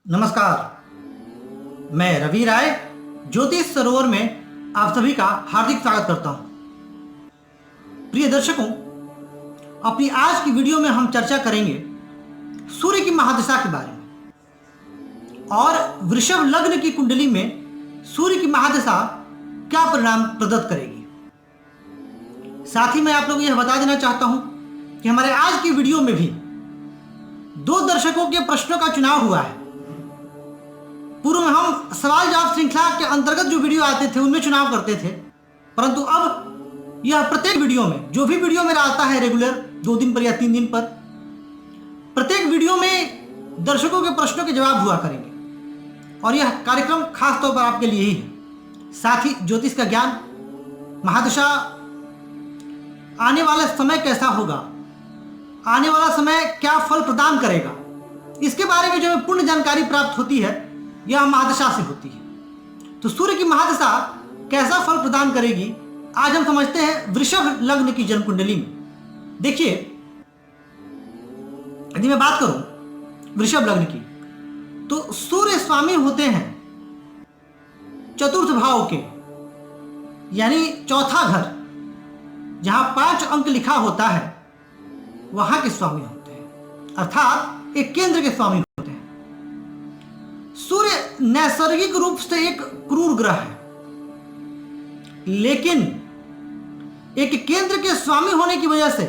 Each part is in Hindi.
नमस्कार, मैं रवि राय ज्योतिष सरोवर में आप सभी का हार्दिक स्वागत करता हूं। प्रिय दर्शकों, अपनी आज की वीडियो में हम चर्चा करेंगे सूर्य की महादशा के बारे में और वृषभ लग्न की कुंडली में सूर्य की महादशा क्या परिणाम प्रदत्त करेगी। साथ ही मैं आप लोगों को यह बता देना चाहता हूं कि हमारे आज की वीडियो में भी 2 दर्शकों के प्रश्नों का चुनाव हुआ है। पूर्व में हम सवाल जवाब श्रृंखला के अंतर्गत जो वीडियो आते थे उनमें चुनाव करते थे, परंतु अब यह प्रत्येक वीडियो में, जो भी वीडियो मेरा आता है रेगुलर 2 दिन पर या 3 दिन पर, प्रत्येक वीडियो में दर्शकों के प्रश्नों के जवाब हुआ करेंगे और यह कार्यक्रम खास तौर पर आपके लिए ही है। साथ ही ज्योतिष का ज्ञान, महादशा, आने वाला समय कैसा होगा, आने वाला समय क्या फल प्रदान करेगा, इसके बारे में जो पूर्ण जानकारी प्राप्त होती है यह महादशा से होती है। तो सूर्य की महादशा कैसा फल प्रदान करेगी, आज हम समझते हैं वृषभ लग्न की जन्म कुंडली में। देखिए, यदि मैं बात करूं वृषभ लग्न की, तो सूर्य स्वामी होते हैं चतुर्थ भाव के, यानी चौथा घर, जहां 5 अंक लिखा होता है वहां के स्वामी होते हैं, अर्थात एक केंद्र के स्वामी होते हैं। सूर्य नैसर्गिक रूप से एक क्रूर ग्रह है, लेकिन एक केंद्र के स्वामी होने की वजह से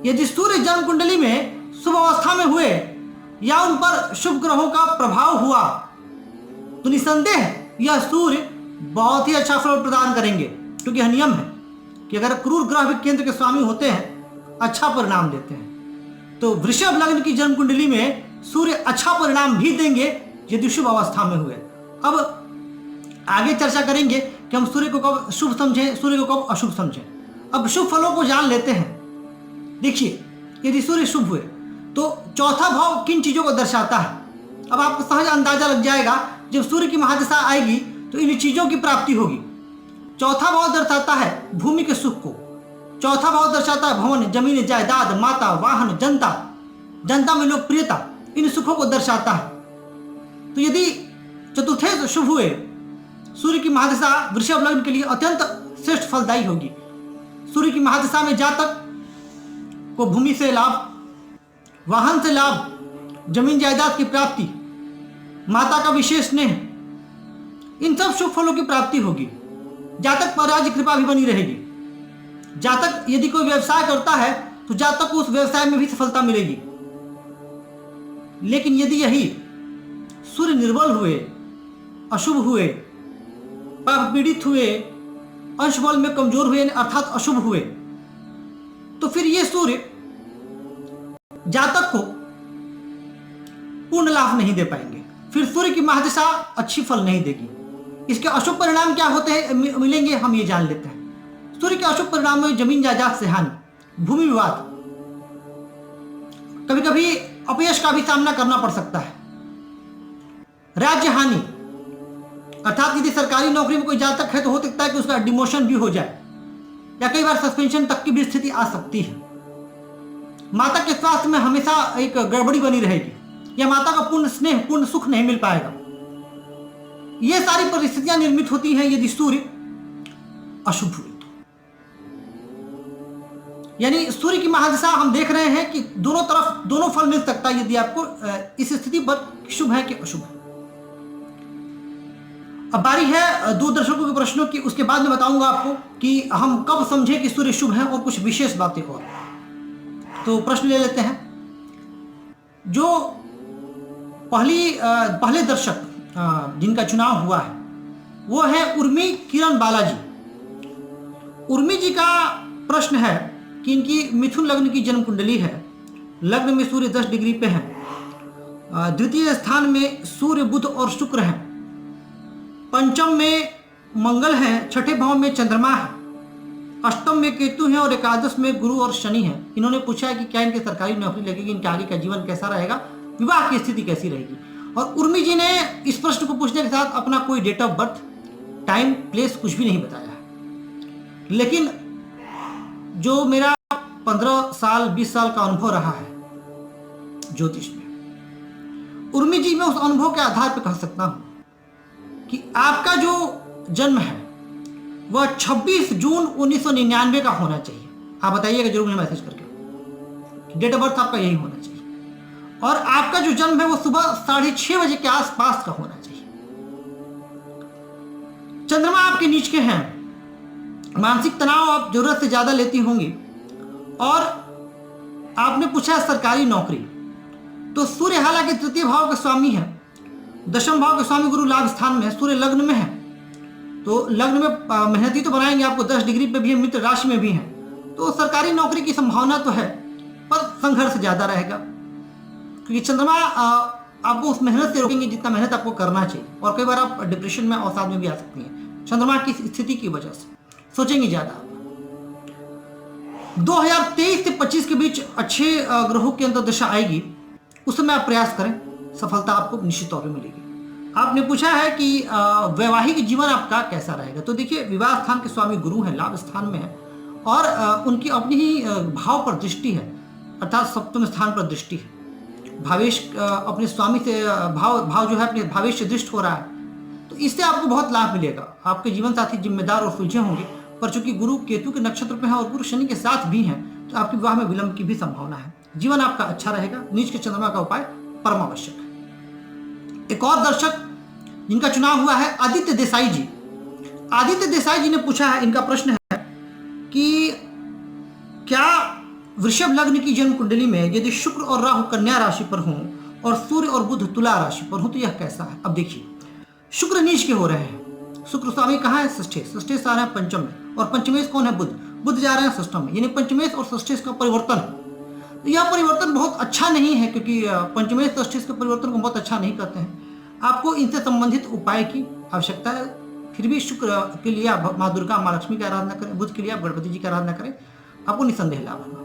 यदि सूर्य जन्म कुंडली में शुभ अवस्था में हुए या उन पर शुभ ग्रहों का प्रभाव हुआ तो निसंदेह यह सूर्य बहुत ही अच्छा फल प्रदान करेंगे, क्योंकि यह नियम है कि अगर क्रूर ग्रह भी केंद्र के स्वामी होते हैं अच्छा परिणाम देते हैं। तो वृषभ लग्न की जन्म कुंडली में सूर्य अच्छा परिणाम भी देंगे यदि शुभ अवस्था में हुए। अब आगे चर्चा करेंगे कि हम सूर्य को कब शुभ समझें, सूर्य को कब अशुभ समझें। अब शुभ फलों को जान लेते हैं। देखिए, यदि सूर्य शुभ हुए तो चौथा भाव किन चीजों को दर्शाता है, अब आपको सहज अंदाजा लग जाएगा। जब सूर्य की महादशा आएगी तो इन चीजों की प्राप्ति होगी। चौथा भाव दर्शाता है भूमि के सुख को, चौथा भाव दर्शाता है भवन, जमीन, जायदाद, माता, वाहन, जनता में लोकप्रियता, इन सुखों को दर्शाता है। तो यदि चतुर्थे शुभ हुए, सूर्य की महादशा वृषभ लग्न के लिए अत्यंत श्रेष्ठ फलदायी होगी। सूर्य की महादशा में जातक को भूमि से लाभ, वाहन से लाभ, जमीन जायदाद की प्राप्ति, माता का विशेष स्नेह, इन सब शुभ फलों की प्राप्ति होगी। जातक पर राज्य कृपा भी बनी रहेगी। जातक यदि कोई व्यवसाय करता है तो जातक को उस व्यवसाय में भी सफलता मिलेगी। लेकिन यदि यही सूर्य निर्बल हुए, अशुभ हुए, पाप पीड़ित हुए, अंश बल में कमजोर हुए, अर्थात अशुभ हुए, तो फिर ये सूर्य जातक को पूर्ण लाभ नहीं दे पाएंगे। फिर सूर्य की महादशा अच्छी फल नहीं देगी। इसके अशुभ परिणाम क्या होते हैं मिलेंगे, हम ये जान लेते हैं। सूर्य के अशुभ परिणाम में जमीन जायदाद से हानि, भूमि विवाद, कभी कभी अपयश का भी सामना करना पड़ सकता है, राज्य हानि, अर्थात यदि सरकारी नौकरी में कोई जातक है तो हो सकता है कि उसका डिमोशन भी हो जाए या कई बार सस्पेंशन तक की भी स्थिति आ सकती है। माता के स्वास्थ्य में हमेशा एक गड़बड़ी बनी रहेगी या माता का पूर्ण स्नेह, पूर्ण सुख नहीं मिल पाएगा। ये सारी परिस्थितियां निर्मित होती हैं यदि सूर्य अशुभ हुए तो। यानी सूर्य की महादशा हम देख रहे हैं कि दोनों तरफ दोनों फल मिल सकता है यदि आपको इस स्थिति पर शुभ है कि अशुभ है। अब बारी है 2 दर्शकों के प्रश्नों की, उसके बाद मैं बताऊंगा आपको कि हम कब समझें कि सूर्य शुभ है और कुछ विशेष बातें और। तो प्रश्न ले लेते हैं। जो पहले दर्शक जिनका चुनाव हुआ है वो है उर्मी किरण बालाजी। उर्मी जी का प्रश्न है कि इनकी मिथुन लग्न की जन्म कुंडली है, लग्न में सूर्य 10 डिग्री पे है, द्वितीय स्थान में सूर्य, बुध और शुक्र है, पंचम में मंगल है, छठे भाव में चंद्रमा है, अष्टम में केतु है और एकादश में गुरु और शनि है। इन्होंने पूछा है कि क्या इनके सरकारी नौकरी लगेगी, इनके आगे का जीवन कैसा रहेगा, विवाह की स्थिति कैसी रहेगी। और उर्मी जी ने इस प्रश्न को पूछने के साथ अपना कोई date of birth, time, place कुछ भी नहीं बताया है। लेकिन जो मेरा 15 साल 20 साल का अनुभव रहा है ज्योतिष में, उर्मी जी, मैं उस अनुभव के आधार पर कह सकता हूं कि आपका जो जन्म है वह 26 जून 1999 का होना चाहिए। आप बताइएगा जरूर मुझे मैसेज करके, डेट ऑफ बर्थ आपका यही होना चाहिए। और आपका जो जन्म है वो सुबह 6:30 बजे के आसपास का होना चाहिए। चंद्रमा आपके नीच के हैं, मानसिक तनाव आप जरूरत से ज्यादा लेती होंगी। और आपने पूछा सरकारी नौकरी, तो सूर्य हालांकि तृतीय भाव के स्वामी है, दशम भाव के स्वामी गुरु लाभ स्थान में है, सूर्य लग्न में है, तो लग्न में मेहनती तो बनाएंगे आपको, 10 डिग्री पे भी है, मित्र राशि में भी है, तो सरकारी नौकरी की संभावना तो है, पर संघर्ष ज्यादा रहेगा, क्योंकि चंद्रमा आपको उस मेहनत से रोकेंगे जितना मेहनत आपको करना चाहिए। और कई बार आप डिप्रेशन में, अवसाद में भी आ सकती हैं चंद्रमा की स्थिति की वजह से, सोचेंगे ज्यादा। 2023 से 25 के बीच अच्छे ग्रहों की अंतर्दशा आएगी, उस समय आप प्रयास करें, सफलता आपको निश्चित तौर पर मिलेगी। आपने पूछा है कि वैवाहिक जीवन आपका कैसा रहेगा, तो देखिए विवाह स्थान के स्वामी गुरु हैं, लाभ स्थान में है, और उनकी अपनी ही भाव पर दृष्टि है, अर्थात सप्तम स्थान पर दृष्टि है। भावेश अपने स्वामी से भाव जो है अपने भावेश से दृष्ट हो रहा है, तो इससे आपको बहुत लाभ मिलेगा। आपके जीवन साथी जिम्मेदार और सुलझे होंगे, पर चूंकि गुरु केतु के नक्षत्र पे हैं और गुरु शनि के साथ भी हैं, तो आपके विवाह में विलंब की भी संभावना है। जीवन आपका अच्छा रहेगा। नीच के चंद्रमा का उपाय परम आवश्यक है। एक और दर्शक जिनका चुनाव हुआ है आदित्य देसाई जी। आदित्य देसाई जी ने पूछा है, इनका प्रश्न है कि क्या वृषभ लग्न की जन्म कुंडली में यदि शुक्र और राहु कन्या राशि पर हों और सूर्य और बुध तुला राशि पर हो तो यह कैसा है। अब देखिए, शुक्र नीच के हो रहे हैं, शुक्र स्वामी कहाँ है, षष्ठेश आ रहे हैं पंचम में, और पंचमेश कौन है, बुध जा रहे हैं षष्ठम में, यानी पंचमेश और षष्ठेश का परिवर्तन है। तो यह परिवर्तन बहुत अच्छा नहीं है, क्योंकि पंचमेश षष्ठेश के परिवर्तन को बहुत अच्छा नहीं करते हैं। आपको इनसे संबंधित उपाय की आवश्यकता है। फिर भी शुक्र के लिए आप माँ दुर्गा, माँ लक्ष्मी की आराधना करें, बुध के लिए आप गणपति जी की आराधना करें, आपको निसंदेह लाभ होगा।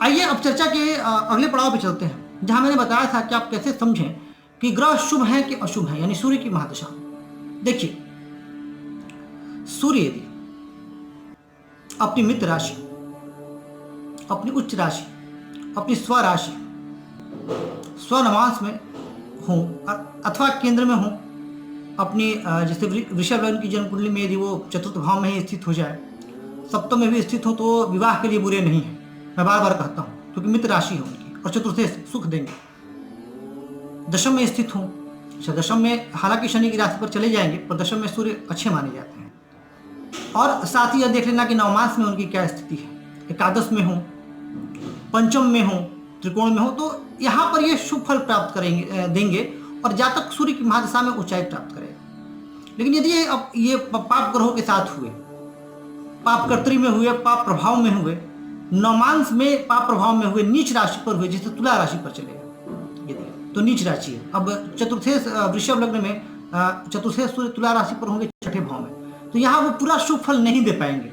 आइए अब चर्चा के अगले पड़ाव पे चलते हैं, जहां मैंने बताया था कि आप कैसे समझें कि ग्रह शुभ हैं कि अशुभ हैं, यानी सूर्य की महादशा। देखिए, सूर्य यदि अपनी मित्र राशि, अपनी उच्च राशि, अपनी स्वराशि, स्वनवांश में हो अथवा केंद्र में हो, अपनी जैसे वृषभ लग्न की जन्म कुंडली में यदि वो चतुर्थ भाव में ही स्थित हो जाए, सप्तम में भी स्थित हो, तो विवाह के लिए बुरे नहीं है। मैं बार बार कहता हूं, क्योंकि मित्र राशि है उनकी और चतुर्थे सुख देंगे। दशम में स्थित हो, अच्छा दशम में हालांकि शनि की राशि पर चले जाएंगे, पर दशम में सूर्य अच्छे माने जाते हैं। और साथ ही यह देख लेना कि नवमांश में उनकी क्या स्थिति है, एकादश में हो, पंचम में हो, त्रिकोण में हो, तो यहाँ पर ये शुभ फल प्राप्त देंगे, और जातक सूर्य की महादशा में ऊंचाई प्राप्त करेगा। लेकिन यदि ये पाप ग्रहों के साथ हुए, पाप कर्तरी में हुए, पाप प्रभाव में हुए, नवमांश में पाप प्रभाव में हुए, नीच राशि पर हुए, जैसे तुला राशि पर चलेगा यदि, तो नीच राशि है। अब चतुर्थे वृषभ लग्न में चतुर्थे सूर्य तुला राशि पर होंगे छठे भाव में, तो यहाँ वो पूरा शुभ फल नहीं दे पाएंगे।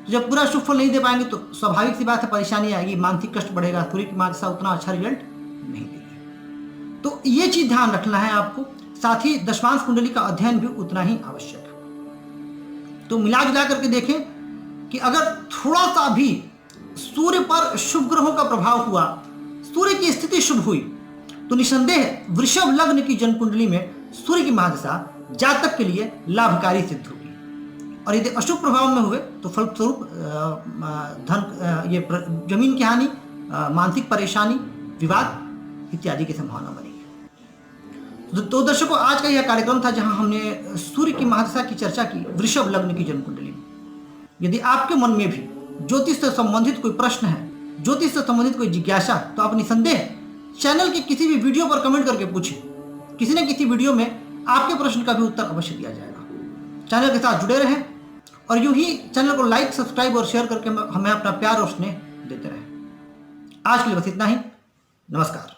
जब पूरा शुभ फल नहीं दे पाएंगे तो स्वाभाविक सी बात है, परेशानी आएगी, मानसिक कष्ट बढ़ेगा, सूर्य की महादशा उतना अच्छा रिजल्ट नहीं देगी। तो ये चीज ध्यान रखना है आपको। साथ ही दशमांश कुंडली का अध्ययन भी उतना ही आवश्यक है। तो मिला जुला करके देखें कि अगर थोड़ा सा भी सूर्य पर शुभ ग्रहों का प्रभाव हुआ, सूर्य की स्थिति शुभ हुई, तो निसंदेह वृषभ लग्न की जन्म कुंडली में सूर्य की महादशा जातक के लिए लाभकारी सिद्ध होगी। और यदि अशुभ प्रभाव में हुए तो फलस्वरूप धन, ये जमीन की हानि, मानसिक परेशानी, विवाद इत्यादि की संभावना बनेगी। तो दर्शकों, आज का यह कार्यक्रम था जहां हमने सूर्य की महादशा की चर्चा की वृषभ लग्न की जन्म कुंडली में। यदि आपके मन में भी ज्योतिष से संबंधित कोई प्रश्न है, ज्योतिष से संबंधित कोई जिज्ञासा, तो आप निसंदेह चैनल के किसी भी वीडियो पर कमेंट करके पूछें। किसी न किसी वीडियो में आपके प्रश्न का भी उत्तर अवश्य दिया जाएगा। चैनल के साथ जुड़े रहें और यूं ही चैनल को लाइक, सब्सक्राइब और शेयर करके हमें अपना प्यार और स्नेह देते रहें। आज के लिए बस इतना ही। नमस्कार।